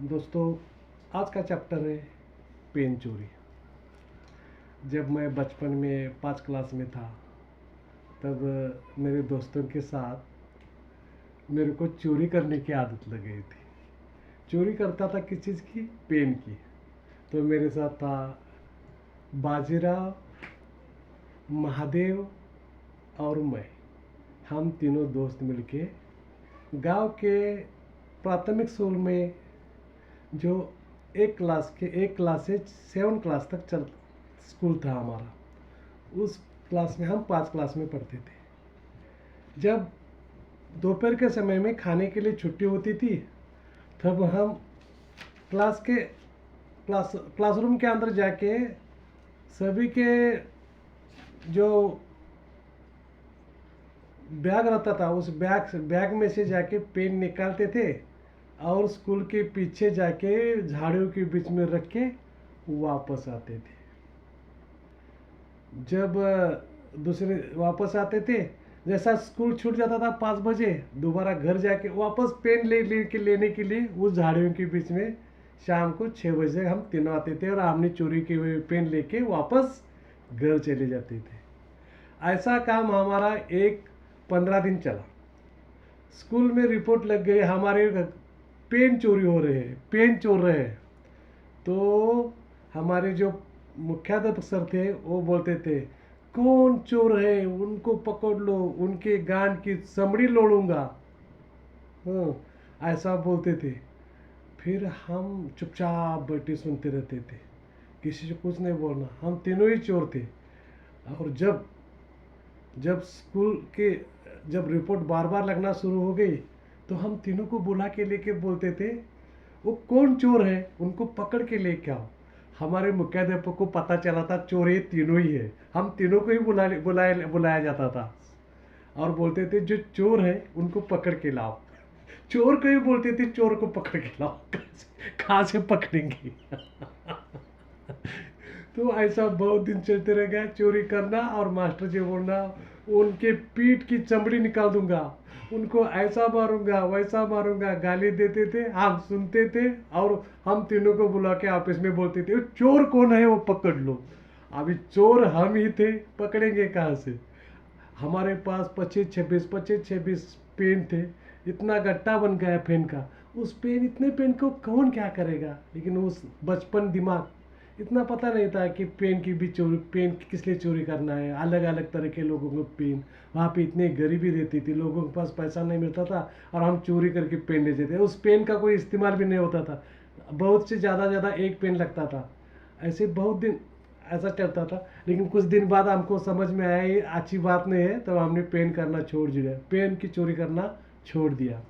दोस्तों, आज का चैप्टर है पेन चोरी। जब मैं बचपन में 5 क्लास में था, तब मेरे दोस्तों के साथ मेरे को चोरी करने की आदत लग गई थी। चोरी करता था किस चीज़ की? पेन की। तो मेरे साथ था बाजीराव, महादेव और मैं। हम तीनों दोस्त मिलके गांव के प्राथमिक स्कूल में, जो एक क्लास से 7 क्लास तक चल स्कूल था हमारा, उस क्लास में हम 5 क्लास में पढ़ते थे। जब दोपहर के समय में खाने के लिए छुट्टी होती थी, तब हम क्लासरूम के अंदर जाके सभी के जो बैग रहता था, उस बैग में से जाके पेन निकालते थे और स्कूल के पीछे जाके झाड़ियों के बीच में रख के वापस आते थे। जब दूसरे वापस आते थे, जैसा स्कूल छूट जाता था 5 बजे, दोबारा घर जाके वापस पेन लेने के लिए उस झाड़ियों के बीच में शाम को 6 बजे हम तीनों आते थे और हमने चोरी के हुए पेन लेके वापस घर चले जाते थे। ऐसा काम हमारा 15 दिन चला। स्कूल में रिपोर्ट लग गई, हमारे पेन चोरी हो रहे हैं, पेन चोर रहे हैं। तो हमारे जो मुख्याध्यापक सर थे वो बोलते थे, कौन चोर है उनको पकड़ लो, उनके गांड की चमड़ी लोड़ूंगा। ऐसा बोलते थे। फिर हम चुपचाप बैठे सुनते रहते थे, किसी से कुछ नहीं बोलना। हम तीनों ही चोर थे। और जब जब स्कूल के जब रिपोर्ट बार बार लगना शुरू हो गई, तो हम तीनों को बुला के लेके बोलते थे, वो कौन चोर है उनको पकड़ के लेके आओ। हमारे मुख्याध्यापक को पता चला था चोर ये तीनों ही है। हम तीनों को ही बुलाया जाता था और बोलते थे जो चोर है उनको पकड़ के लाओ। चोर को ही बोलते थे चोर को पकड़ के लाओ, कहाँ से पकड़ेंगे। तो ऐसा बहुत दिन चलते रह गया, चोरी करना और मास्टर जी बोलना उनके पीठ की चमड़ी निकाल दूंगा, उनको ऐसा मारूंगा वैसा मारूंगा, गाली देते थे। हम सुनते थे और हम तीनों को बुला के आपस में बोलते थे चोर कौन है वो पकड़ लो। अभी चोर हम ही थे, पकड़ेंगे कहाँ से। हमारे पास 25-26 पेन थे। इतना गट्टा बन गया पेन का। इतने पेन को कौन क्या करेगा। लेकिन उस बचपन दिमाग, इतना पता नहीं था कि पेन की भी चोरी, पेन किस लिए चोरी करना है। अलग अलग तरह के लोगों को पेन, वहाँ पे इतनी गरीबी रहती थी, लोगों के पास पैसा नहीं मिलता था और हम चोरी करके पेन लेते थे। उस पेन का कोई इस्तेमाल भी नहीं होता था, बहुत से ज़्यादा एक पेन लगता था। ऐसे बहुत दिन ऐसा चलता था। लेकिन कुछ दिन बाद हमको समझ में आया ये अच्छी बात नहीं है, तो हमने पेन करना छोड़ दिया, पेन की चोरी करना छोड़ दिया।